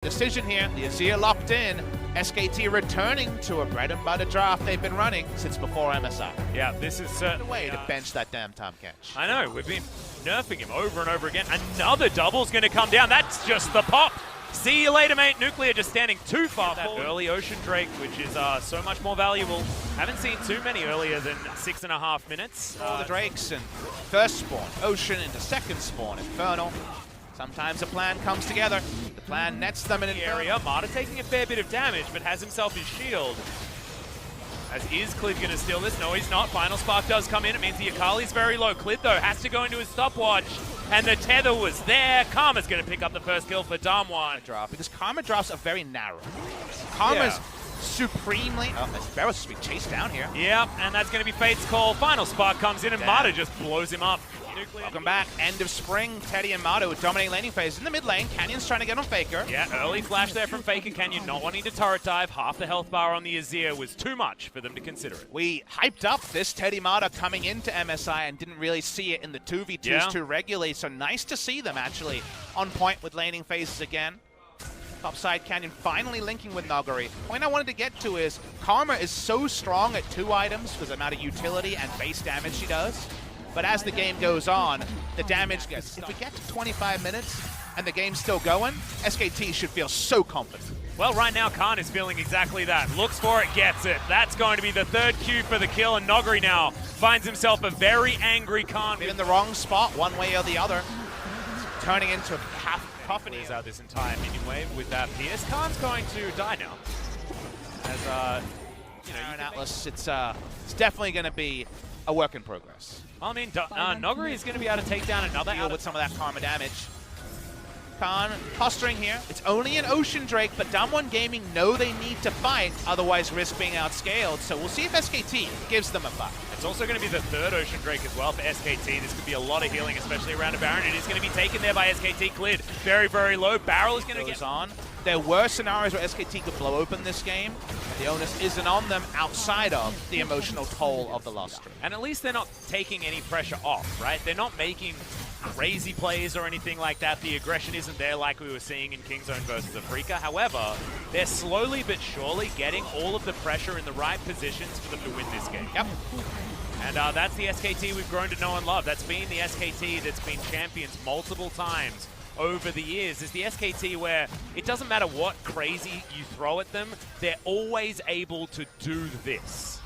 Decision here, the Azir locked in, SKT returning to a bread and butter draft they've been running since before MSI. Yeah, this is certainly a way to bench that damn Tom Catch. I know, we've been nerfing him over and over again. Another double's going to come down. That's just the pop. See you later, mate. Nuclear just standing too far forward. Early Ocean Drake, which is so much more valuable. Haven't seen too many earlier than 6.5 minutes. All the Drakes and first spawn, Ocean into second spawn, Infernal. Sometimes a plan comes together. The plan nets them in an area. Marta taking a fair bit of damage, but has himself his shield. As is Clid going to steal this? No, he's not. Final Spark does come in. It means the Akali's very low. Clid, though, has to go into his stopwatch. And the tether was there. Karma's going to pick up the first kill for Damwon. Because Karma drops are very narrow. Karma's supremely... Oh, Barrow's being chased down here. Yeah, and that's going to be Fate's call. Final Spark comes in, and Marta just blows him up. Welcome back. End of spring. Teddy and Marta with dominating laning phase. In the mid lane, Canyon's trying to get on Faker. Yeah, early flash there from Faker. Canyon not wanting to turret dive. Half the health bar on the Azir was too much for them to consider it. We hyped up this Teddy Marta coming into MSI and didn't really see it in the 2v2s too regularly. So nice to see them actually on point with laning phases again. Topside Canyon finally linking with Nogari. The point I wanted to get to is Karma is so strong at 2 items because of the amount of utility and base damage she does. But as the game goes on, the damage gets... If we get to 25 minutes and the game's still going, SKT should feel so confident. Well, right now, Khan is feeling exactly that. Looks for it, gets it. That's going to be the 3rd Q for the kill, and Nogari now finds himself a very angry Khan. In the wrong spot, one way or the other. Turning into half cacophony. He's out this entire minion wave with that Pierce. Khan's going to die now. As, you know, in Atlas, it's definitely going to be a work in progress. I mean, Nogari is going to be able to take down another deal with some of that Karma damage. Khan posturing here. It's only an Ocean Drake, but Damwon Gaming know they need to fight, otherwise risk being outscaled. So we'll see if SKT gives them a fight. It's also going to be the 3rd Ocean Drake as well for SKT. This could be a lot of healing, especially around a Baron. It is going to be taken there by SKT. Clid very, very low. Barrel is going to get on. There were scenarios where SKT could blow open this game. The onus isn't on them outside of the emotional toll of the loss streak. And at least they're not taking any pressure off, right? They're not making crazy plays or anything like that. The aggression isn't there like we were seeing in Kingzone versus Afrika. However, they're slowly but surely getting all of the pressure in the right positions for them to win this game. Yep. And that's the SKT we've grown to know and love. That's been the SKT that's been champions multiple times over the years. Is the SKT where it doesn't matter what crazy you throw at them, they're always able to do this.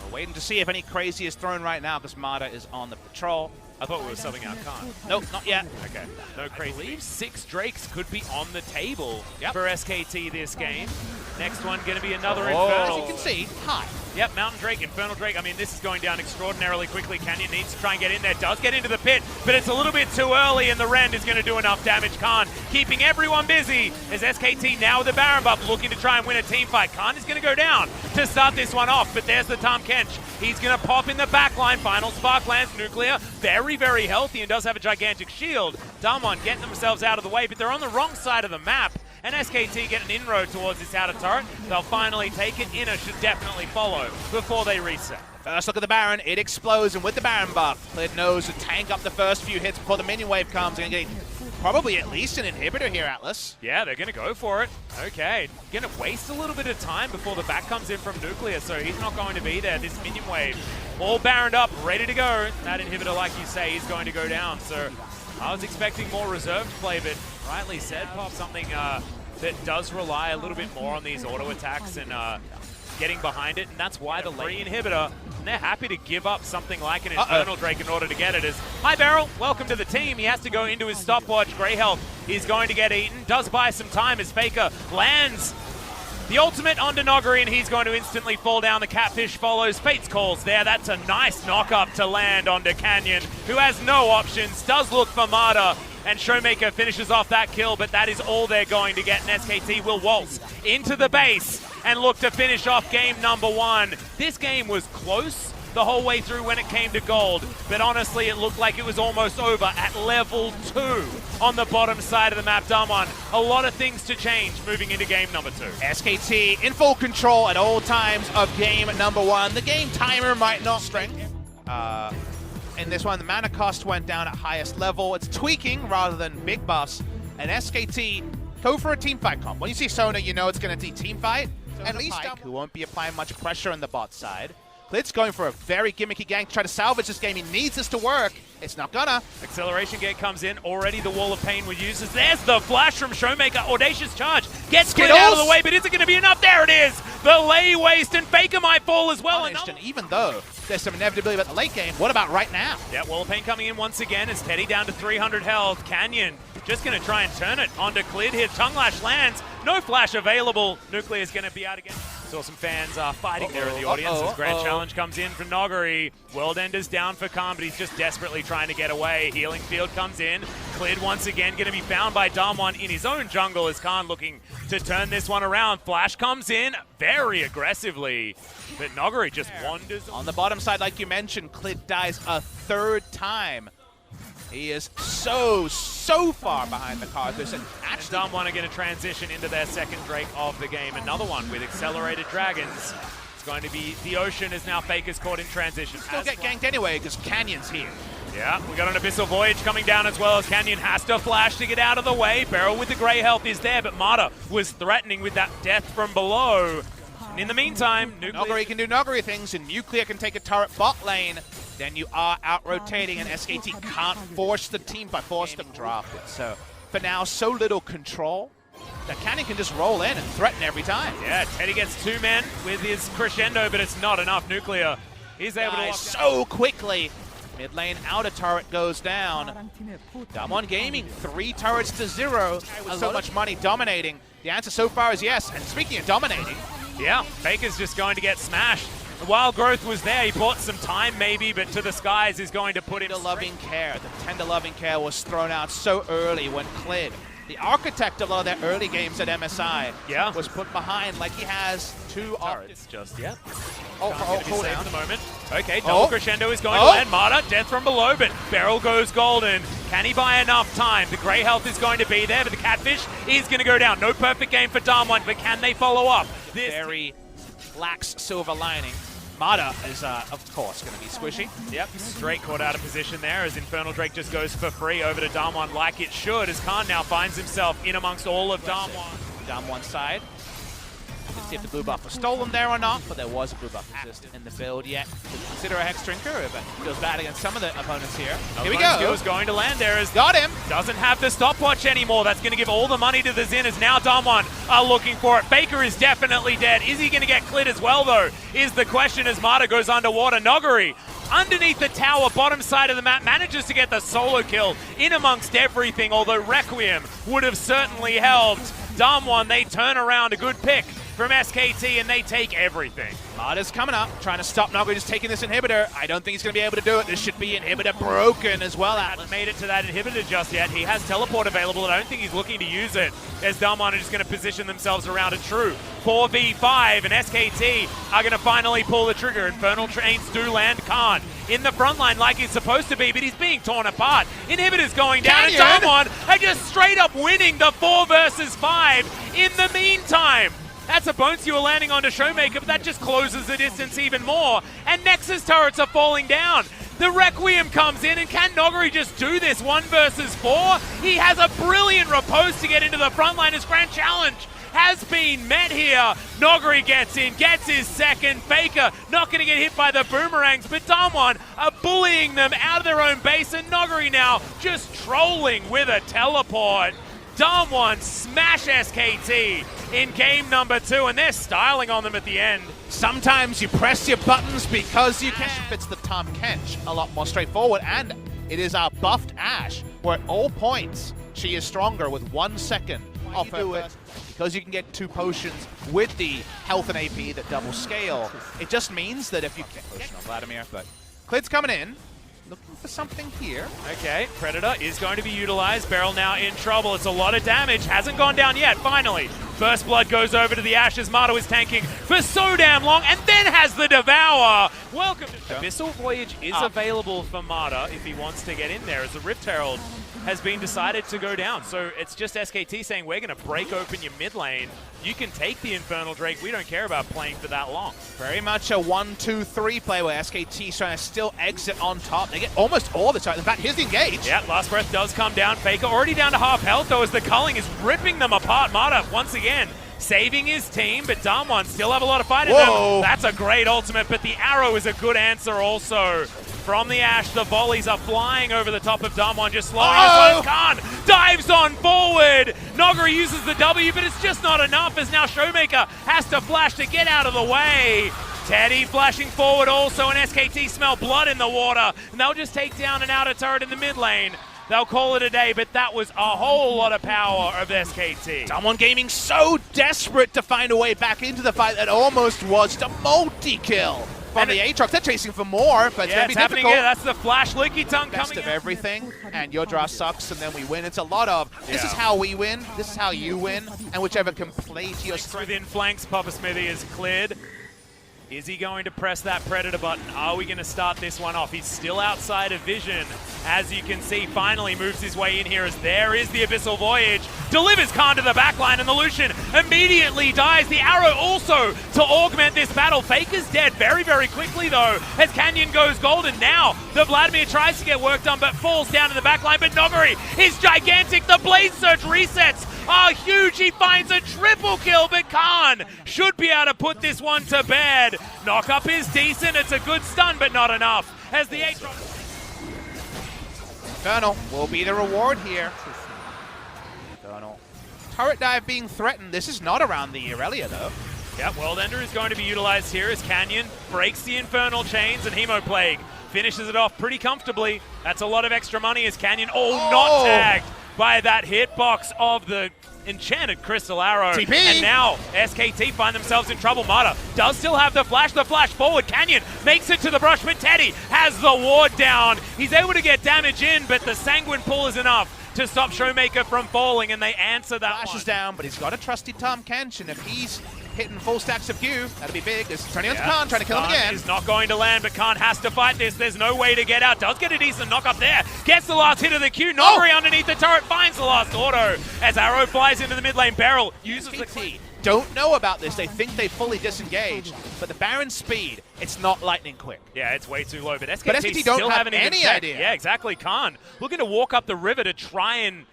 We're waiting to see if any crazy is thrown right now because Marta is on the patrol. I thought we were subbing out Khan. Nope, not yet. Okay, no crazy. I believe 6 Drakes could be on the table for SKT this game. Next one going to be another Infernal. As you can see, high. Yep, Mountain Drake, Infernal Drake. I mean, this is going down extraordinarily quickly. Canyon needs to try and get in there. Does get into the pit, but it's a little bit too early, and the Rend is going to do enough damage. Khan keeping everyone busy as SKT now with the Baron buff looking to try and win a team fight. Khan is going to go down to start this one off, but there's the Tom Kench. He's going to pop in the back line. Final Spark lands. Nuclear very, very healthy and does have a gigantic shield. Damwon getting themselves out of the way, but they're on the wrong side of the map. And SKT get an inroad towards this outer turret. They'll finally take it. Inner should definitely follow before they reset. First look at the Baron. It explodes, and with the Baron buff, Clid knows to tank up the first few hits before the minion wave comes. And getting probably at least an inhibitor here, Atlas. Yeah, they're going to go for it. Okay, going to waste a little bit of time before the back comes in from Nuclear, so he's not going to be there. This minion wave all Baroned up, ready to go. That inhibitor, like you say, is going to go down. So I was expecting more reserved play, but rightly said, Pop, something that does rely a little bit more on these auto attacks and getting behind it, and that's why the free inhibitor, and they're happy to give up something like an Infernal Drake in order to get it. As hi Beryl, welcome to the team. He has to go into his stopwatch. Grey health, he's going to get eaten. Does buy some time as Faker lands the ultimate onto Nogari, and he's going to instantly fall down. The Catfish follows. Fate's calls there. That's a nice knock-up to land onto Canyon, who has no options. Does look for Marta, and Showmaker finishes off that kill, but that is all they're going to get, and SKT will waltz into the base and look to finish off game number 1. This game was close the whole way through when it came to gold, but honestly it looked like it was almost over at level 2 on the bottom side of the map. Damwon, a lot of things to change moving into game number 2. SKT in full control at all times of game number 1. The game timer might not strength. In this one, the mana cost went down at highest level. It's tweaking rather than big buffs, and SKT go for a team fight comp. When you see Sona, you know it's going to be team fight. At least who won't be applying much pressure on the bot side. Klid's going for a very gimmicky gank to try to salvage this game. He needs this to work. It's not gonna. Acceleration gate comes in. Already the Wall of Pain was used. There's the flash from Showmaker. Audacious charge. Gets Klid out of the way, but is it going to be enough? There it is. The lay waste, and Faker might fall as well. And even though there's some inevitability about the late game, what about right now? Yeah, Wall of Pain coming in once again as Teddy down to 300 health. Canyon just going to try and turn it onto Klid here. Tongue Lash lands. No flash available. Nuclear is going to be out again. Saw some fans fighting there in the audience as Grand Challenge comes in from Nogari. World Ender's down for Khan, but he's just desperately trying to get away. Healing Field comes in. Klid once again going to be found by Damwon in his own jungle as Khan looking to turn this one around. Flash comes in very aggressively, but Nogari just wanders. On the bottom side, like you mentioned, Klid dies a third time. He is so far behind the Karthus. And actually, Damwon are going to transition into their second Drake of the game. Another one with accelerated dragons. It's going to be the Ocean as now Faker's caught in transition. Still get ganked anyway because Canyon's here. Yeah, we got an Abyssal Voyage coming down as well as Canyon has to flash to get out of the way. Beryl with the grey health is there, but Marta was threatening with that death from below. And in the meantime, Nogari can do Nogari things, and Nuclear can take a turret bot lane. Then you are out-rotating, and SKT can't force the team by force them draft it. So, for now, so little control that Canyon can just roll in and threaten every time. Yeah, Teddy gets 2 men with his crescendo, but it's not enough. Nuclear, he's able to lock so quickly. Mid lane outer turret goes down. Damwon Gaming, 3 turrets to 0. With so much money dominating. The answer so far is yes. And speaking of dominating, yeah, Faker's just going to get smashed. The wild growth was there. He bought some time maybe, but to the skies is going to put him The tender loving care was thrown out so early when Klid, the architect of a lot of their early games at MSI, was put behind like he has 2 turrets. Just yet. Cool down at the moment. Okay, double crescendo is going to land. Marta, death from below, but Beryl goes golden. Can he buy enough time? The grey health is going to be there, but the catfish is going to go down. No perfect game for Damwon, but can they follow up? This very lax silver lining. Marta is, of course, going to be squishy. Yep, straight caught out of position there as Infernal Drake just goes for free over to Damwon like it should, as Khan now finds himself in amongst all of Damwon. Damwon side. Let's see if the blue buff was stolen there or not, but there was a blue buff resist in the build yet. Consider a Hex Drinker, but feels bad against some of the opponents here. Here we go. Skill's going to land there as got him. Doesn't have the stopwatch anymore. That's going to give all the money to the Xin as now Damwon are looking for it. Faker is definitely dead. Is he going to get Klid as well though? Is the question as Marta goes underwater. Nogari underneath the tower, bottom side of the map, manages to get the solo kill in amongst everything, although Requiem would have certainly helped. Damwon, they turn around, a good pick from SKT, and they take everything. Marta's coming up, trying to stop Nogari just taking this inhibitor. I don't think he's going to be able to do it. This should be inhibitor broken as well. Hasn't made it to that inhibitor just yet. He has teleport available, and I don't think he's looking to use it, as Damwon are just going to position themselves around a true 4v5, and SKT are going to finally pull the trigger. Infernal Trains do land. Khan in the front line like he's supposed to be, but he's being torn apart. Inhibitor's going down, and Damwon are just straight up winning the 4 versus 5 in the meantime. That's a Bones you were landing onto Showmaker, but that just closes the distance even more. And Nexus turrets are falling down. The Requiem comes in, and can Nogari just do this 1 versus 4? He has a brilliant repose to get into the front line as Grand Challenge has been met here. Nogari gets in, gets his second. Faker not going to get hit by the boomerangs, but Damwon are bullying them out of their own base, and Nogari now just trolling with a teleport. Damwon smash SKT in game number 2, and they're styling on them at the end. Sometimes you press your buttons because you can. Fits the Tahm Kench a lot more straightforward, and it is our buffed Ashe, where at all points she is stronger with 1 second off her because you can get 2 potions with the health and AP that double scale. It just means that if you get potion on Vladimir, but Klid's coming in. Looking for something here. Okay, Predator is going to be utilized. Beryl now in trouble. It's a lot of damage. Hasn't gone down yet, finally. First blood goes over to the Ashes. Marta is tanking for so damn long, and then has the Devour. Welcome to Abyssal Voyage is available for Marta if he wants to get in there as a Rift Herald has been decided to go down. So it's just SKT saying, we're going to break open your mid lane. You can take the Infernal Drake. We don't care about playing for that long. Very much a 1-2-3 play where SKT's trying to still exit on top. They get almost all the time. In fact, here's the engage. Yeah, Last Breath does come down. Faker already down to half health, though, as the culling is ripping them apart. Mata, once again, saving his team, but Damwon still have a lot of fight in them. That's a great ultimate, but the arrow is a good answer also. From the Ashe, the volleys are flying over the top of Damwon, just slowing as Khan dives on forward. Noguri uses the W, but it's just not enough, as now Showmaker has to flash to get out of the way. Teddy flashing forward also, and SKT smell blood in the water, and they'll just take down an outer turret in the mid lane. They'll call it a day, but that was a whole lot of power of SKT. Damwon Gaming so desperate to find a way back into the fight that almost was the multi-kill from the Aatrox. They're chasing for more, but it's going to be difficult. Again. That's the Flash Leaky Tongue Best coming of everything, and your draw sucks, and then we win. It's a lot of, this is how we win, this is how you win, and whichever can play to your strength. Within flanks, Papa Smithy is cleared. Is he going to press that Predator button? Are we going to start this one off? He's still outside of vision. As you can see, finally moves his way in here as there is the Abyssal Voyage. Delivers Khan to the backline, and the Lucian immediately dies. The arrow also to augment this battle. Faker's dead very, very quickly, though, as Canyon goes golden. Now, the Vladimir tries to get work done, but falls down to the backline. But Noguri is gigantic. The Blade Surge resets are huge. He finds a triple kill, but Khan should be able to put this one to bed. Knock up is decent. It's a good stun, but not enough. As the Aatrox. Infernal will be the reward here. Infernal. Turret dive being threatened. This is not around the Aurelia, though. Yep, World Ender is going to be utilized here as Canyon breaks the Infernal Chains, and Hemo Plague finishes it off pretty comfortably. That's a lot of extra money as Canyon, not tagged by that hitbox of the Enchanted Crystal Arrow. TP. And now SKT find themselves in trouble. Mata does still have the flash forward. Canyon makes it to the brush, but Teddy has the ward down. He's able to get damage in, but the Sanguine pull is enough to stop Showmaker from falling, and they answer that Flash one. is down, but he's got a trusty Tom Kench, and if he's hitting full stacks of Q, that'll be big. It's turning on to Khan, trying to kill him again. Is not going to land, but Khan has to fight this. There's no way to get out. Does get a decent knock up there. Gets the last hit of the Q. Noguri underneath the turret finds the last auto as Arrow flies into the mid lane. Beryl uses the key. Don't know about this. They think they fully disengaged, but the Baron's speed, it's not lightning quick. Yeah, it's way too low, but SKT don't still have haven't any even checked. idea. Yeah, exactly. Khan looking to walk up the river to try and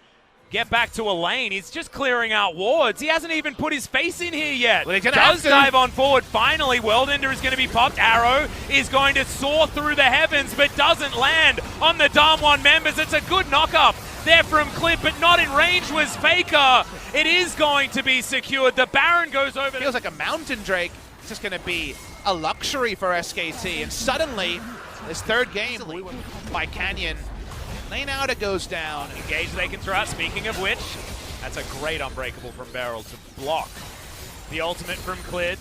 get back to a lane. He's just clearing out wards. He hasn't even put his face in here yet. Well, does dive on forward. Finally, World Ender is going to be popped. Arrow is going to soar through the heavens, but doesn't land on the Damwon members. It's a good knock-up there from Clip, but not in range was Faker. It is going to be secured. The Baron goes over. Feels like a Mountain Drake. It's just going to be a luxury for SKT, and suddenly, this third game by Canyon, lane outer goes down. Engage they can throw out. Speaking of which, that's a great Unbreakable from Beryl to block the ultimate from Clid.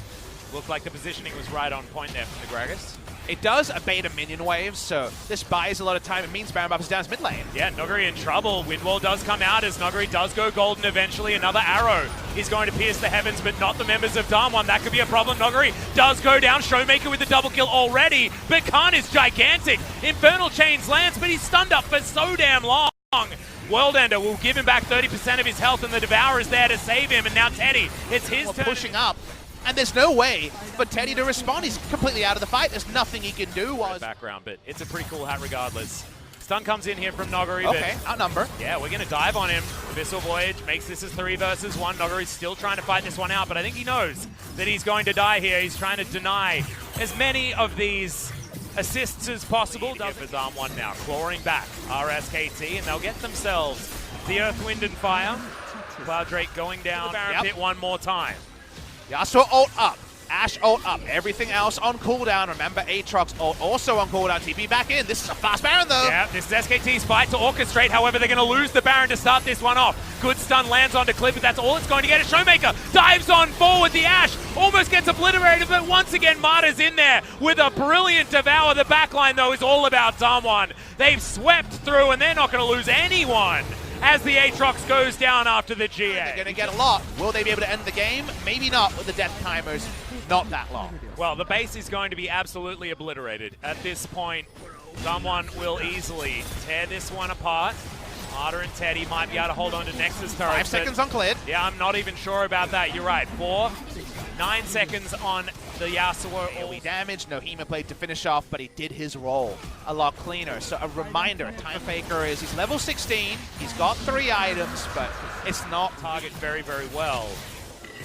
Looked like the positioning was right on point there from the Gragas. It does abate a minion wave, so this buys a lot of time. It means Baron buff is down his mid lane. Yeah, Noguri in trouble. Windwall does come out as Noguri does go golden eventually. Another arrow is going to pierce the heavens, but not the members of Damwon. That could be a problem. Noguri does go down. Showmaker with the double kill already, but Khan is gigantic. Infernal Chains lands, but he's stunned up for so damn long. World Ender will give him back 30% of his health, and the Devourer is there to save him. And now Teddy, it's his turn. Pushing up. And there's no way for Teddy to respond. He's completely out of the fight. There's nothing he can do. Background, but it's a pretty cool hat regardless. Stun comes in here from Noguri. Okay, outnumber. Yeah, we're going to dive on him. Abyssal Voyage makes this as 3 versus 1. Noguri's still trying to fight this one out, but I think he knows that he's going to die here. He's trying to deny as many of these assists as possible. Does for Damwon now, clawing back RSKT, and they'll get themselves the Earth, Wind, and Fire. Cloud Drake going down. Baron pit one more time. Yasuo ult up. Ashe ult up. Everything else on cooldown. Remember, Aatrox ult also on cooldown. TP back in. This is a fast Baron, though. Yeah, this is SKT's fight to orchestrate. However, they're going to lose the Baron to start this one off. Good stun lands onto Cliff, but that's all it's going to get. A Showmaker dives on forward. The Ashe almost gets obliterated, but once again, Mata's in there with a brilliant Devour. The backline, though, is all about Damwon. They've swept through, and they're not going to lose anyone as the Aatrox goes down after the GA. They're going to get a lot. Will they be able to end the game? Maybe not with the death timers. Not that long. Well, the base is going to be absolutely obliterated. At this point, Damwon will easily tear this one apart. Marta and Teddy might be able to hold on to Nexus turret. 5 seconds uncleared. Yeah, I'm not even sure about that. You're right. 9 seconds on the Yasuo. Early damage, no Hema played to finish off, but he did his role a lot cleaner. So a reminder, Time Faker he's level 16, he's got 3 items, but it's not target very, very well.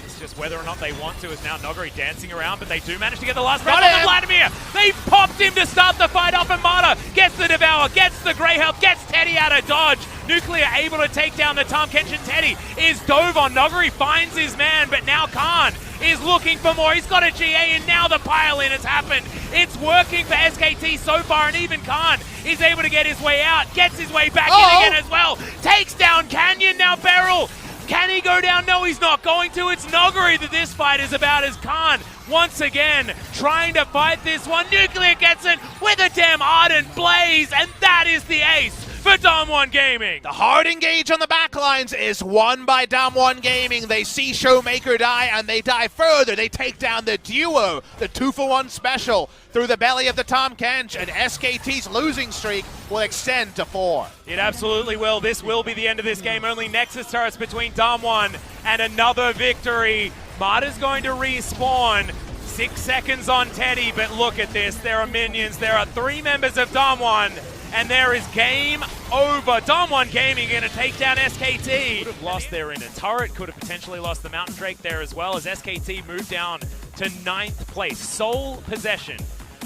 It's just whether or not they want to, is now Noguri dancing around, but they do manage to get the last breath on Vladimir. They popped him to start the fight off, and Marta gets the Devour, gets the Grey Health, gets Teddy out of dodge. Nuclear able to take down the Tahm Kench, and Teddy is dove on. Noguri finds his man, but now Khan is looking for more. He's got a GA, and now the pile-in has happened. It's working for SKT so far, and even Khan is able to get his way out, gets his way back in again as well. Takes down Canyon, now Beryl. Can he go down? No, he's not going to. It's Noguri that this fight is about, as Khan once again trying to fight this one. Nuclear gets in with a damn ardent blaze, and that is the ace for Damwon Gaming. The hard engage on the backlines is won by Damwon Gaming. They see Showmaker die, and they die further. They take down the duo, the 2-for-1 special, through the belly of the Tahm Kench, and SKT's losing streak will extend to 4. It absolutely will. This will be the end of this game. Only Nexus turrets between Damwon and another victory. Marta's going to respawn. 6 seconds on Teddy, but look at this. There are minions. There are 3 members of Damwon, and there is game over. Damwon Gaming going to take down SKT. Could have lost their inner turret, could have potentially lost the Mountain Drake there as well, as SKT moved down to 9th place. Sole possession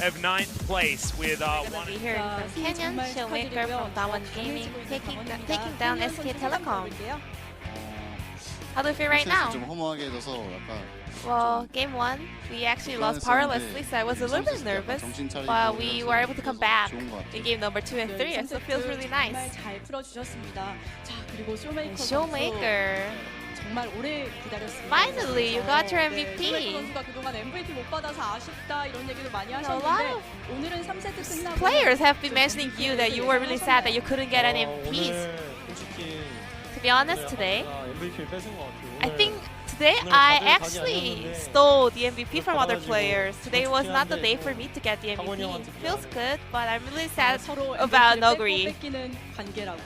of 9th place with We'll be hearing from Canyon, Showmaker from Damwon Gaming, taking down SK Telecom. How do you feel right now? 좀 허무하게져서 약간 Well, game 1, we actually lost powerlessly, so I was a little bit nervous, but we were able to come back in game number 2 and 3, so it feels really nice. 잘 풀어주셨습니다. 자, 그리고 쇼메이커 Showmaker. 정말 오래 기다렸습니다. Finally, you got your MVP. 선수가 그동안 MVP 못 받아서 아쉽다 이런 얘기도 많이 lot 하셨는데 of 오늘은 3세트 끝나고 Players have been mentioning you that you were really sad that you couldn't get any MVPs. To be honest, today, I think today I actually stole the MVP from other players. Today was not the day for me to get the MVP. Feels good, but I'm really sad about Noguri. 뺏기는 관계라고.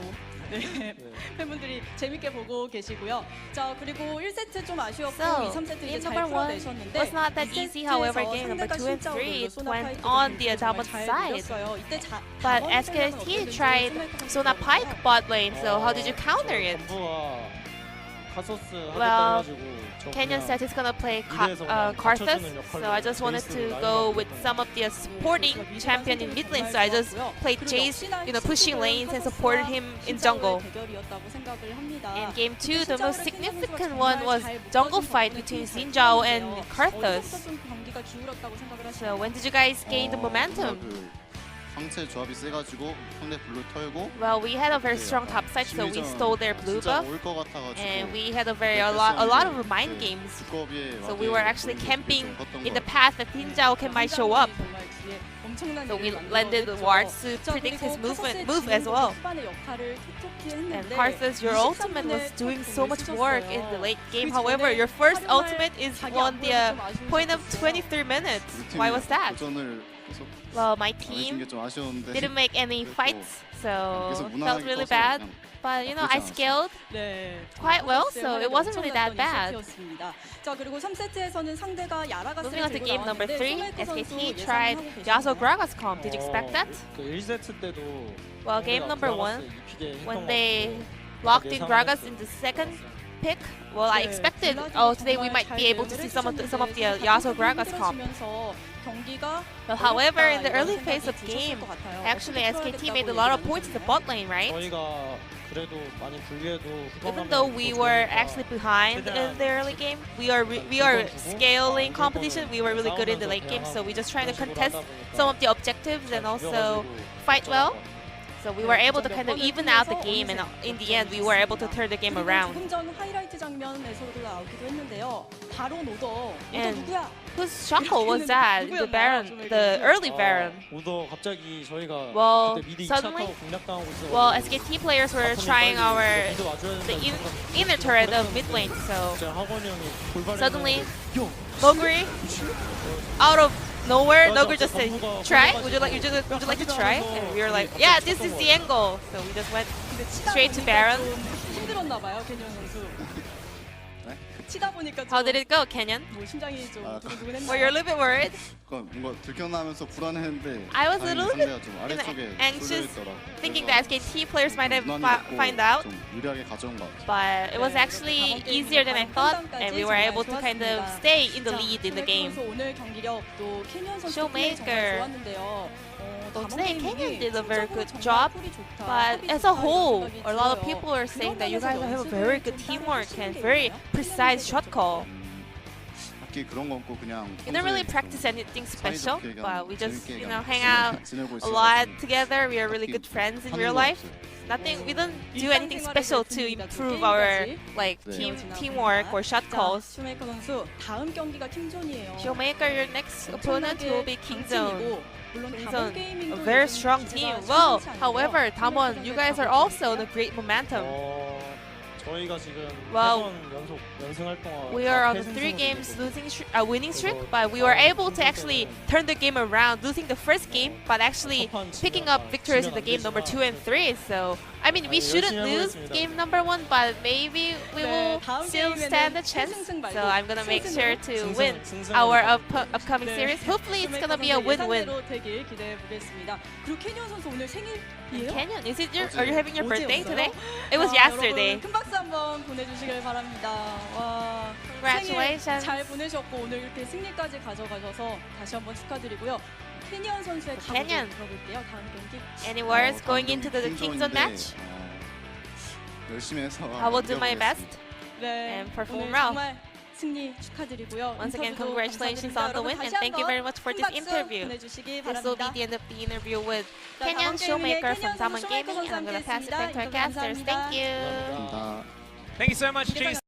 네, 팬분들이 재밌게 보고 계시고요. 자, 그리고 1세트 좀 아쉬웠고 So, 2, 3세트 이제 game 잘 number 1 풀어내셨는데 was not that easy. However, game number 2 and 3 it went on the Damwon side. But SKT tried Sona Pike bot lane, so how did you counter it? Well, Canyon said he's gonna play Karthus, so I just wanted to go with some of the supporting champion in mid lane, so I just played Jace, pushing lanes and supported him in jungle. In game 2, the most significant one was jungle fight between Xin and Karthus. So when did you guys gain the momentum? 상체 조합이 세가지고 상대 블루 털고 Well, we had a very strong top side, so we stole their blue 진짜 buff, 올것 같아가지고 and we had a lot of mind games. 두꺼비에 So we were actually camping in the path that Xin might show up. So we landed the wards to predict his move as well. And Karthus, your ultimate was doing so much work in the late game. However, your first ultimate is on the point of 23 minutes. Why was that? 도전을 계속 Well, my 안 해준 team 게 좀 아쉬웠는데 didn't make any fights, so 계속 felt 무난하게 really 떠서 bad. 그냥 But I scaled 네, quite well, so it wasn't really that bad. 자, 그리고 3세트에서는 상대가 야라가스를 Moving on to 들고 game number 나왔는데 3, 쇼메이커 선수 SKT tried Yasuo Gragas comp. Did you expect that? 그 1세트 때도 Well, game number 1, when they locked in Gragas in the second pick, well, I expected, today we might be able to see some of the Yasuo Gragas comp. Well, however, in the early phase of game, actually SKT made a lot of points in the bot lane, right? 저희가 그래도 많이 불리해도 Even though we were actually behind in the early game, we are scaling competition. We were really good in the late game, so we just trying to contest some of the objectives and also fight well. So we were able to kind of even out the game, and in the end, we were able to turn the game around. 하이라이트 장면에서도 나오기도 했는데요. 바로 노더. And 누구야? whose shuffle was that? The Baron, the early Baron. 오더 갑자기 저희가 Well, 그때 미드 suddenly, 2차 타워 공략당하고 있어. well, SKT players were trying the inner turret of mid lane, so 학원이 형이 돌발을 suddenly, Noguri, out of nowhere, Noguri just said, "Try? Would you like to try?" And we were like, "Yeah, this is the angle." So we just went straight to Baron. 힘들었나 봐요, 캐년 선수. 네? 치다 보니까 How 좀 did it go, Canyon? 뭐 심장이 좀 두근두근했나요? Were you a little bit worried? 뭔가 들켜나면서 불안했는데 I was a little bit 상대가 좀 아래쪽에 anxious, 쏠려있더라고. thinking the SKT players might have 무난히 find 먹고 out. 좀 유리하게 가져온 것 같아요. But it was actually easier than I thought, and we were able to kind of stay in the lead in the game. 오늘 경기력도 캐년 선수 Showmaker. 정말 좋았는데요. Today, Canyon did a very good job, but as a whole, a lot of people are saying that you guys have a very good teamwork and very precise shot call. 딱히 그런 거 없고 그냥 We don't really practice anything special, 사이좋게 그냥 but we just, 재밌게 you know, 그냥 hang out 지내고 a lot 있어가지고 together. We are really good friends in 하는 real 건 life. 없어요. Nothing. We don't do anything special to improve our like teamwork or shot calls. 쇼메이커 선수 다음 경기가 킹존이에요. Showmaker, your next opponent will be Kingzone. 물론 Kingzone, 다몬 게이밍도 a very strong 제가 team. 심상치 Well, 않고요. however, Damwon, you guys are also on a great momentum. 저희가 지금 Well, 3번 연속 연승할 동안 We are on a 패승 3 승으로 games 이기고 winning streak, but we were able to actually turn the game around, losing the first game, but actually picking up victories in the game number 2 and 3. So, I mean, we shouldn't lose game number 1, but maybe we will still stand a chance. So I'm gonna make sure to win our upcoming series. Hopefully, it's gonna be a win-win. 되길 기대해 보겠습니다. 그리고 캐년 선수 오늘 생일이에요? Canyon, are you having your birthday 어제였어요? today? It was yesterday. 여러분, 큰 박수 한번 보내주시길 바랍니다. 와, Congratulations. 생일 잘 보내셨고 오늘 이렇게 승리까지 가져가셔서 다시 한번 축하드리고요. 캐니언 선수의 Canyon. 각오도 들어볼게요. 다음 경기. Any words going into the Kingzone match? 열심히 해서 I will do my best. 네, And perform 오늘 well. 정말 승리 축하드리고요. Once again, 인터뷰도 congratulations 감사드립니다. on the win, 여러분, and 다시 thank you 한번 very much for 큰 this 박수 interview. 보내주시기 This will be 바랍니다. the end of the interview with 자, Canyon 다음 게임은 Showmaker from 캐니언 Damwon 선수 Gaming, and I'm going to pass it back to our casters. Thank you. 감사합니다. Thank you so much, G.